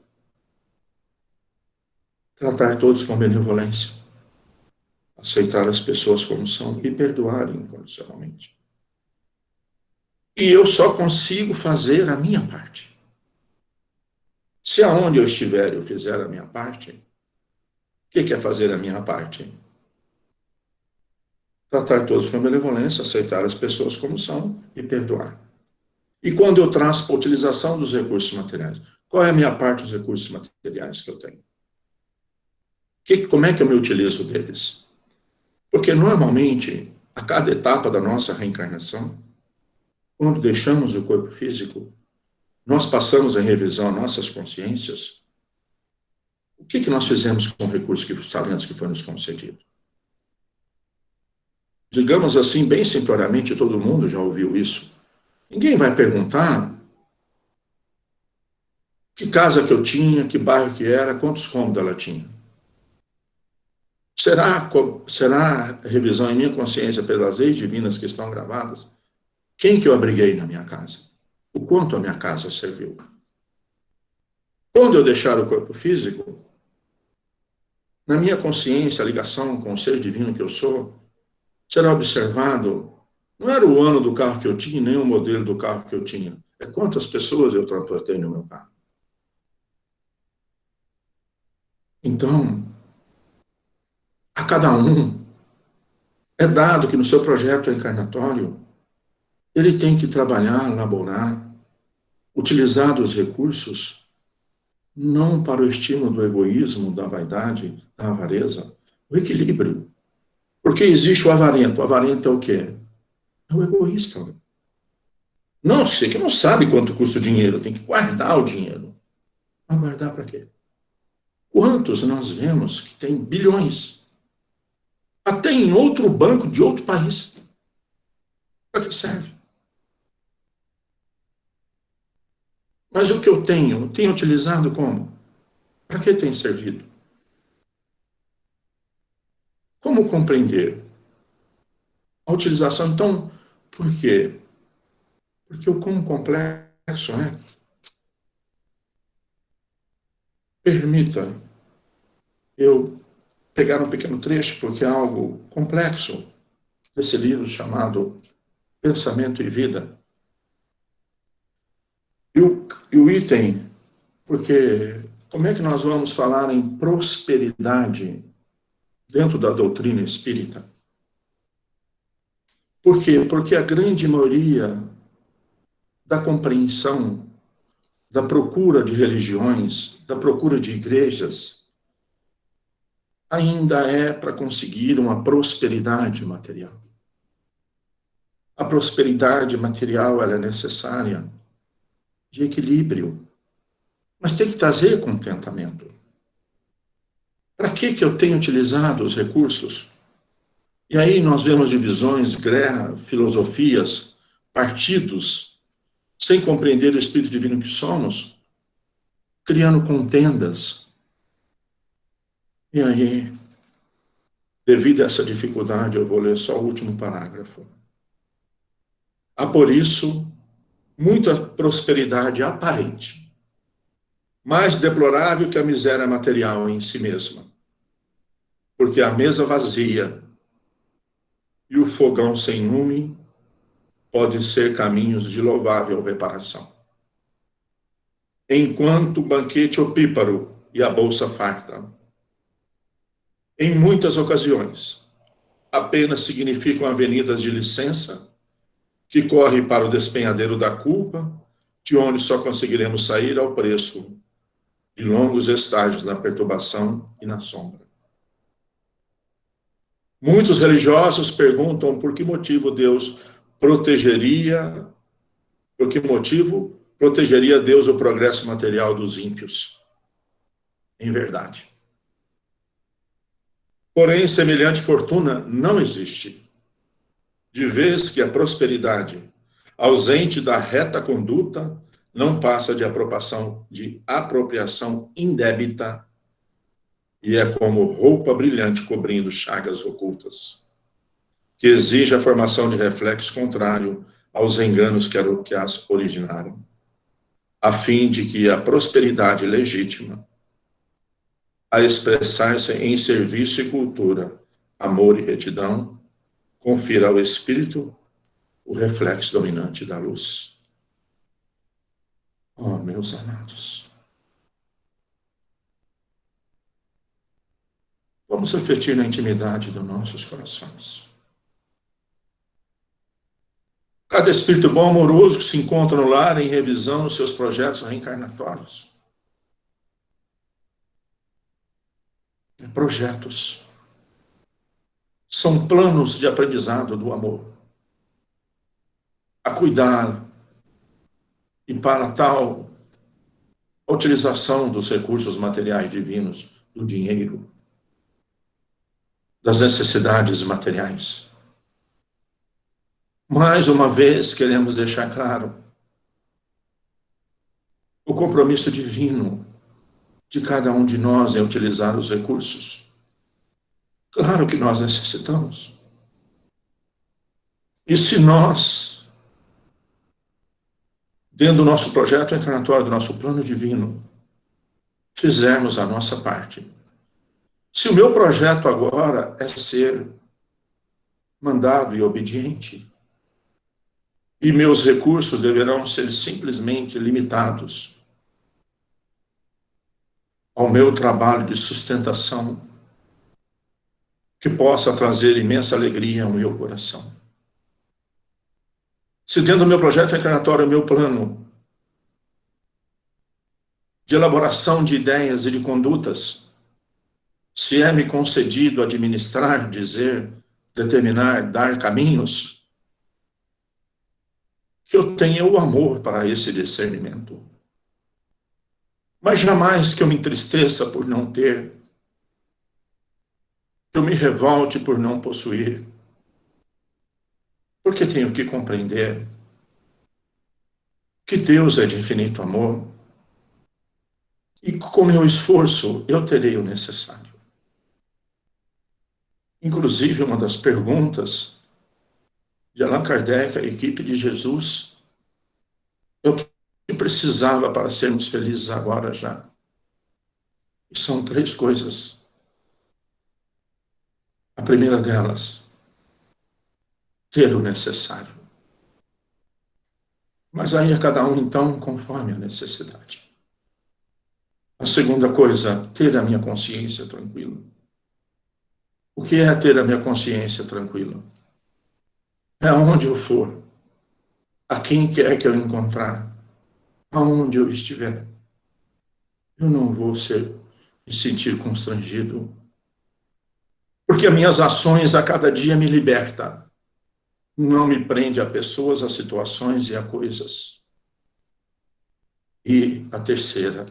Tratar todos com benevolência, aceitar as pessoas como são e perdoar incondicionalmente. E eu só consigo fazer a minha parte. Se aonde eu estiver eu fizer a minha parte, o que é fazer a minha parte? Tratar todos com benevolência, aceitar as pessoas como são e perdoar. E quando eu traço para a utilização dos recursos materiais, qual é a minha parte dos recursos materiais que eu tenho? Como é que eu me utilizo deles? Porque normalmente, a cada etapa da nossa reencarnação, quando deixamos o corpo físico, nós passamos em revisão nossas consciências. O que nós fizemos com o recurso, os talentos que foi nos concedido? Digamos assim, bem simploriamente, todo mundo já ouviu isso. Ninguém vai perguntar que casa que eu tinha, que bairro que era, quantos cômodos ela tinha. Será revisão em minha consciência pelas leis divinas que estão gravadas? Quem que eu abriguei na minha casa? O quanto a minha casa serviu? Quando eu deixar o corpo físico, na minha consciência, a ligação com o ser divino que eu sou, será observado, não era o ano do carro que eu tinha, nem o modelo do carro que eu tinha, é quantas pessoas eu transportei no meu carro. Então, a cada um é dado que no seu projeto encarnatório, ele tem que trabalhar, laborar, utilizar os recursos, não para o estímulo do egoísmo, da vaidade, da avareza, o equilíbrio. Porque existe o avarento. O avarento é o quê? É o egoísta. Não, você que não sabe quanto custa o dinheiro, tem que guardar o dinheiro. Mas guardar para quê? Quantos nós vemos que tem bilhões? Até em outro banco de outro país. Para que serve? Mas o que eu tenho utilizado como? Para que tem servido? Como compreender a utilização? Então, por quê? Porque o quão complexo é. Permita eu pegar um pequeno trecho, porque é algo complexo, desse livro chamado Pensamento e Vida. E o item, porque como é que nós vamos falar em prosperidade dentro da doutrina espírita? Por quê? Porque a grande maioria da compreensão, da procura de religiões, da procura de igrejas, ainda é para conseguir uma prosperidade material. A prosperidade material ela é necessária de equilíbrio, mas tem que trazer contentamento. Para que eu tenho utilizado os recursos? E aí nós vemos divisões, guerra, filosofias, partidos, sem compreender o Espírito Divino que somos, criando contendas. E aí, devido a essa dificuldade, eu vou ler só o último parágrafo. Há, por isso, muita prosperidade aparente, mais deplorável que a miséria material em si mesma. Porque a mesa vazia e o fogão sem lume podem ser caminhos de louvável reparação. Enquanto o banquete opíparo e a bolsa farta, em muitas ocasiões, apenas significam avenidas de licença que corre para o despenhadeiro da culpa, de onde só conseguiremos sair ao preço de longos estágios na perturbação e na sombra. Muitos religiosos perguntam por que motivo protegeria Deus o progresso material dos ímpios. Em verdade. Porém, semelhante fortuna não existe, de vez que a prosperidade, ausente da reta conduta, não passa de apropriação indébita e é como roupa brilhante cobrindo chagas ocultas, que exige a formação de reflexo contrário aos enganos que as originaram, a fim de que a prosperidade legítima, a expressar-se em serviço e cultura, amor e retidão, confira ao espírito o reflexo dominante da luz. Oh, meus amados, vamos refletir na intimidade dos nossos corações. Cada espírito bom amoroso que se encontra no lar em revisão dos seus projetos reencarnatórios. Projetos. São planos de aprendizado do amor. A cuidar e para tal a utilização dos recursos materiais divinos, do dinheiro, das necessidades materiais. Mais uma vez, queremos deixar claro o compromisso divino de cada um de nós em utilizar os recursos. Claro que nós necessitamos. E se nós, dentro do nosso projeto encarnatório, do nosso plano divino, fizermos a nossa parte, se o meu projeto agora é ser mandado e obediente, e meus recursos deverão ser simplesmente limitados ao meu trabalho de sustentação, que possa trazer imensa alegria ao meu coração. Se dentro do meu projeto encarnatório, meu plano de elaboração de ideias e de condutas, se é me concedido administrar, dizer, determinar, dar caminhos, que eu tenha o amor para esse discernimento. Mas jamais que eu me entristeça por não ter, que eu me revolte por não possuir, porque tenho que compreender que Deus é de infinito amor e com meu esforço eu terei o necessário. Inclusive, uma das perguntas de Allan Kardec, a equipe de Jesus, é o que precisava para sermos felizes agora já. E são 3 coisas. A primeira delas, ter o necessário. Mas aí é cada um, então, conforme a necessidade. A segunda coisa, ter a minha consciência tranquila. O que é ter a minha consciência tranquila? É aonde eu for, a quem quer que eu encontrar, aonde eu estiver, eu não vou me sentir constrangido, porque as minhas ações a cada dia me libertam. Não me prende a pessoas, a situações e a coisas. E a terceira,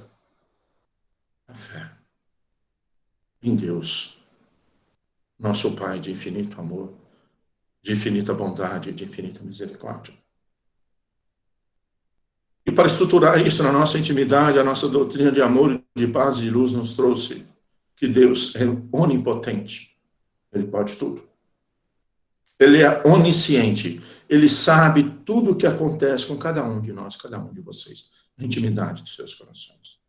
a fé em Deus, nosso Pai de infinito amor, de infinita bondade, de infinita misericórdia. E para estruturar isso na nossa intimidade, a nossa doutrina de amor, de paz e de luz nos trouxe que Deus é onipotente. Ele pode tudo. Ele é onisciente. Ele sabe tudo o que acontece com cada um de nós, cada um de vocês, na intimidade dos seus corações.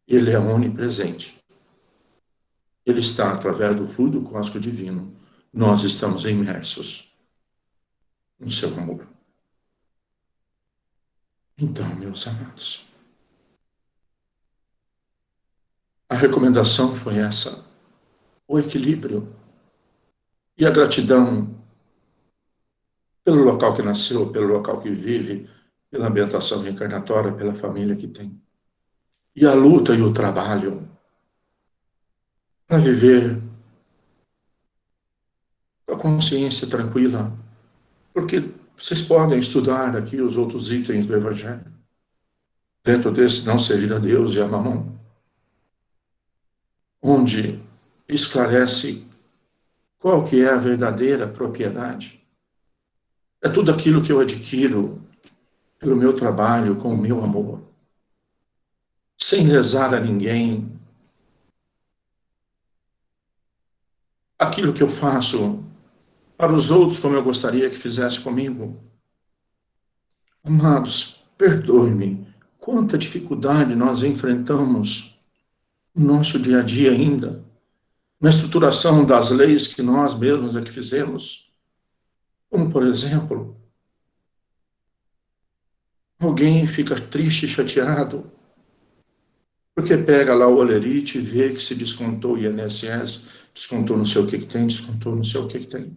Ele é onipresente. Ele está através do fluido cósmico divino. Nós estamos imersos no seu amor. Então, meus amados, a recomendação foi essa: o equilíbrio e a gratidão pelo local que nasceu, pelo local que vive, pela ambientação reencarnatória, pela família que tem. E a luta e o trabalho para viver com a consciência tranquila, porque vocês podem estudar aqui os outros itens do Evangelho. Dentro desse, não servir a Deus e a Mamon, onde esclarece qual que é a verdadeira propriedade. É tudo aquilo que eu adquiro pelo meu trabalho, com o meu amor, sem lesar a ninguém. Aquilo que eu faço para os outros como eu gostaria que fizesse comigo. Amados, perdoe-me, quanta dificuldade nós enfrentamos no nosso dia a dia ainda, na estruturação das leis que nós mesmos é que fizemos. Como, por exemplo, alguém fica triste, chateado, porque pega lá o olerite e vê que se descontou o INSS, descontou não sei o que tem, descontou não sei o que tem.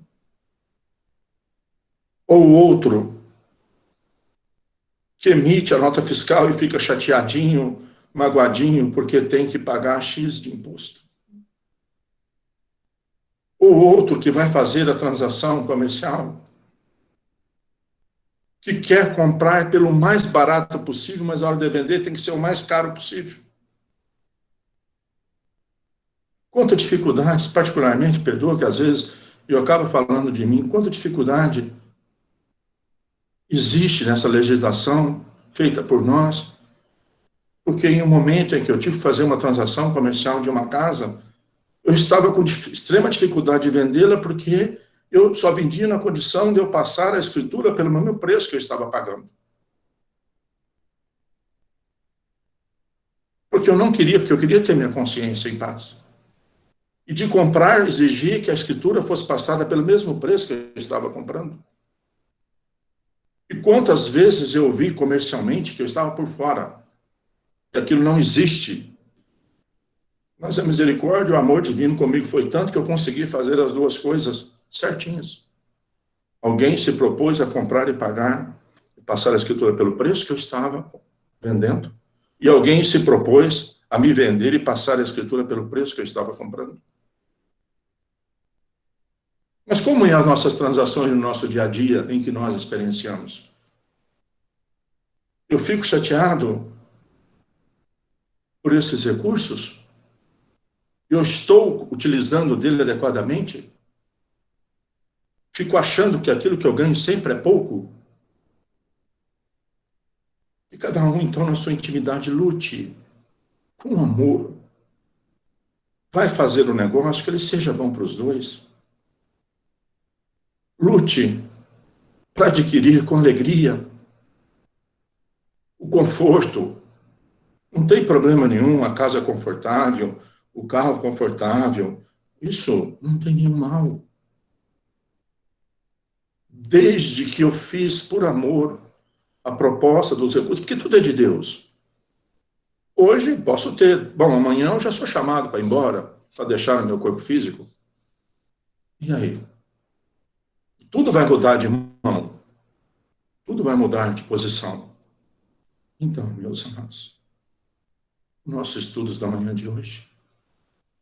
Ou o outro que emite a nota fiscal e fica chateadinho, magoadinho, porque tem que pagar X de imposto. Ou outro que vai fazer a transação comercial, que quer comprar pelo mais barato possível, mas a hora de vender tem que ser o mais caro possível. Quanta dificuldade, particularmente, perdoa que às vezes eu acabo falando de mim, quanta dificuldade existe nessa legislação feita por nós, porque em um momento em que eu tive que fazer uma transação comercial de uma casa, eu estava com extrema dificuldade de vendê-la porque eu só vendia na condição de eu passar a escritura pelo mesmo preço que eu estava pagando. Porque eu não queria, porque eu queria ter minha consciência em paz. E de comprar, exigir que a escritura fosse passada pelo mesmo preço que eu estava comprando. E quantas vezes eu ouvi comercialmente que eu estava por fora, que aquilo não existe. Mas a misericórdia e o amor divino comigo foi tanto que eu consegui fazer as duas coisas certinhas. Alguém se propôs a comprar e pagar, e passar a escritura pelo preço que eu estava vendendo, e alguém se propôs a me vender e passar a escritura pelo preço que eu estava comprando. Mas como é as nossas transações no nosso dia a dia em que nós experienciamos? Eu fico chateado por esses recursos? Eu estou utilizando dele adequadamente? Fico achando que aquilo que eu ganho sempre é pouco? E cada um, então, na sua intimidade, lute com amor. Vai fazer o negócio que ele seja bom para os dois. Lute para adquirir com alegria o conforto. Não tem problema nenhum, a casa é confortável, o carro confortável. Isso não tem nenhum mal. Desde que eu fiz por amor a proposta dos recursos, porque tudo é de Deus. Hoje posso ter, bom, amanhã eu já sou chamado para ir embora, para deixar o meu corpo físico. E aí? Tudo vai mudar de mão, tudo vai mudar de posição. Então, meus amados, nossos estudos da manhã de hoje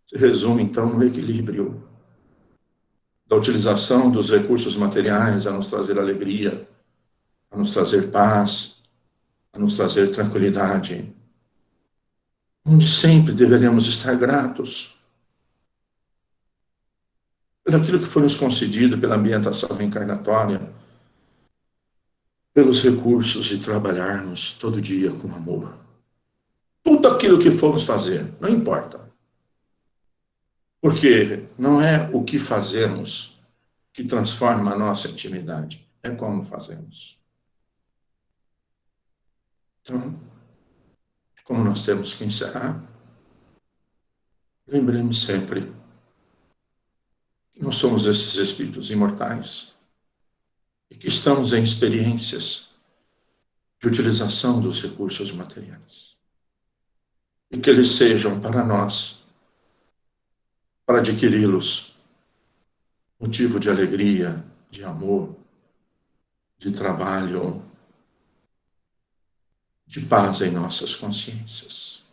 se resume, então, no equilíbrio da utilização dos recursos materiais a nos trazer alegria, a nos trazer paz, a nos trazer tranquilidade, onde sempre deveremos estar gratos por aquilo que foi nos concedido pela ambientação reencarnatória, pelos recursos de trabalharmos todo dia com amor. Tudo aquilo que formos fazer, não importa. Porque não é o que fazemos que transforma a nossa intimidade, é como fazemos. Então, como nós temos que encerrar, lembremos sempre que nós somos esses espíritos imortais e que estamos em experiências de utilização dos recursos materiais. E que eles sejam para nós, para adquiri-los, motivo de alegria, de amor, de trabalho, de paz em nossas consciências.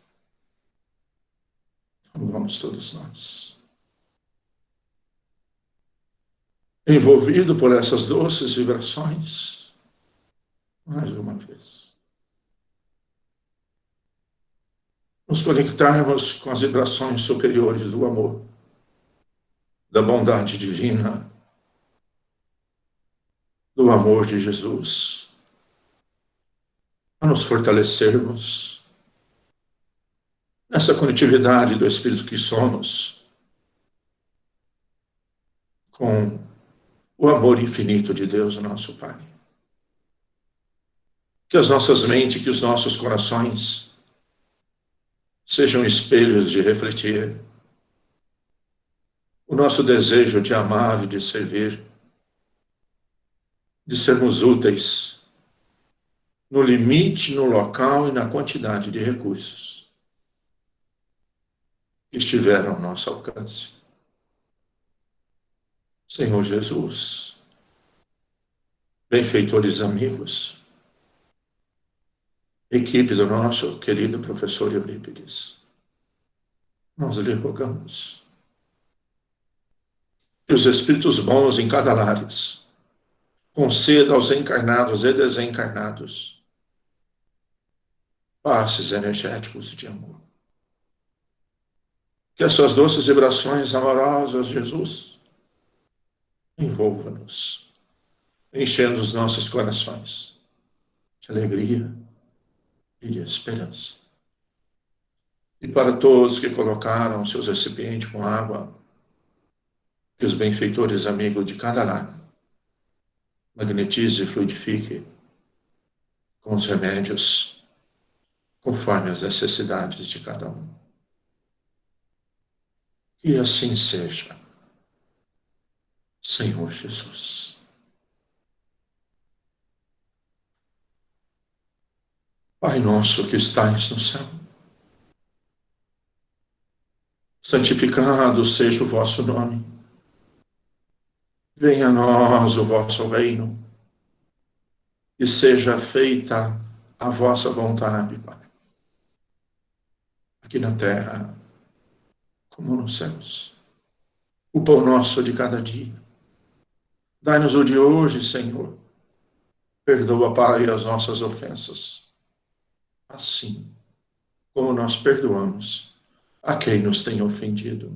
Então vamos todos nós, envolvido por essas doces vibrações, mais uma vez, nos conectarmos com as vibrações superiores do amor, da bondade divina, do amor de Jesus, a nos fortalecermos nessa conectividade do Espírito que somos, com o amor infinito de Deus, nosso Pai. Que as nossas mentes, que os nossos corações sejam espelhos de refletir o nosso desejo de amar e de servir, de sermos úteis no limite, no local e na quantidade de recursos que estiveram ao nosso alcance. Senhor Jesus, benfeitores amigos, equipe do nosso querido professor Eurípides, nós lhe rogamos que os espíritos bons em cada lares conceda aos encarnados e desencarnados passes energéticos de amor. Que as suas doces vibrações amorosas, Jesus, envolva-nos, enchendo os nossos corações de alegria e de esperança. E para todos que colocaram seus recipientes com água, que os benfeitores amigos de cada lar magnetize e fluidifique com os remédios, conforme as necessidades de cada um. Que assim seja, Senhor Jesus. Pai nosso que estais no céu, santificado seja o vosso nome. Venha a nós o vosso reino e seja feita a vossa vontade, Pai, aqui na terra como nos céus. O pão nosso de cada dia, dai-nos o de hoje, Senhor. Perdoa, Pai, as nossas ofensas, assim como nós perdoamos a quem nos tem ofendido.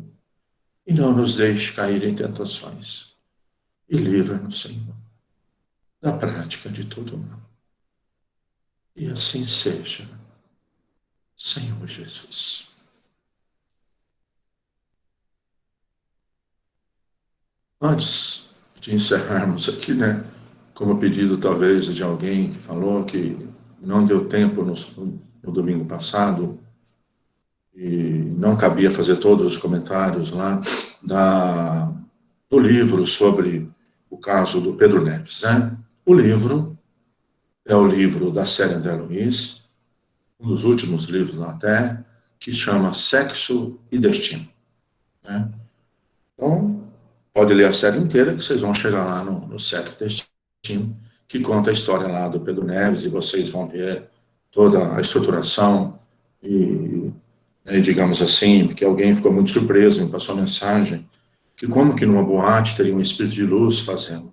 E não nos deixe cair em tentações. E livra-nos, Senhor, da prática de todo mal. E assim seja, Senhor Jesus. Antes de encerrarmos aqui, como pedido talvez de alguém que falou que não deu tempo no domingo passado e não cabia fazer todos os comentários lá do livro sobre o caso do Pedro Neves, O livro é o livro da série André Luiz, um dos últimos livros lá até, que chama Sexo e Destino. Então, pode ler a série inteira, que vocês vão chegar lá no Sexo e Destino, que conta a história lá do Pedro Neves, e vocês vão ver toda a estruturação e digamos assim, que alguém ficou muito surpreso, me passou a mensagem, que como que numa boate teria um espírito de luz fazendo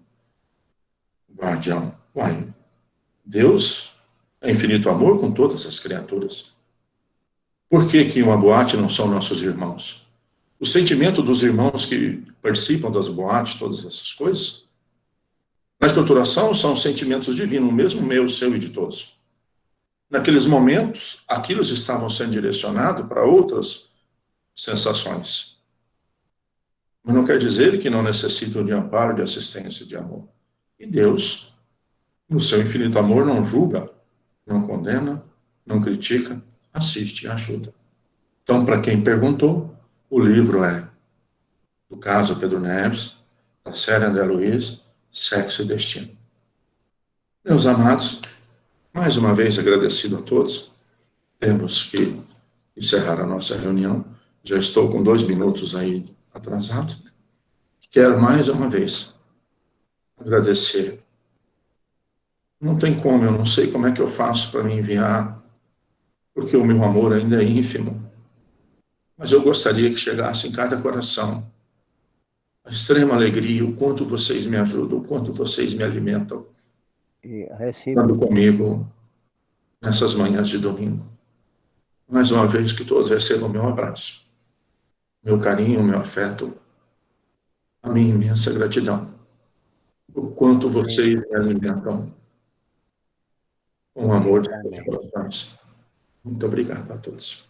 guardião? Uai, Deus é infinito amor com todas as criaturas. Por que que uma boate não são nossos irmãos? O sentimento dos irmãos que participam das boates, todas essas coisas, na estruturação são sentimentos divinos, o mesmo meu, seu e de todos. Naqueles momentos, aquilo estavam sendo direcionado para outras sensações. Mas não quer dizer que não necessitam de amparo, de assistência, de amor. E Deus, no seu infinito amor, não julga, não condena, não critica, assiste e ajuda. Então, para quem perguntou, o livro é do caso Pedro Neves, da série André Luiz, Sexo e Destino. Meus amados, mais uma vez agradecido a todos. Temos que encerrar a nossa reunião. Já estou com 2 minutos aí atrasado. Quero mais uma vez agradecer Não tem como, eu não sei como é que eu faço para me enviar, porque o meu amor ainda é ínfimo. Mas eu gostaria que chegasse em cada coração a extrema alegria, o quanto vocês me ajudam, o quanto vocês me alimentam, E recebo. estando comigo nessas manhãs de domingo. Mais uma vez, que todos recebam meu abraço, meu carinho, meu afeto, a minha imensa gratidão. O quanto Amém. vocês me alimentam com o Amém. amor de seus Amém. corações. Muito obrigado a todos.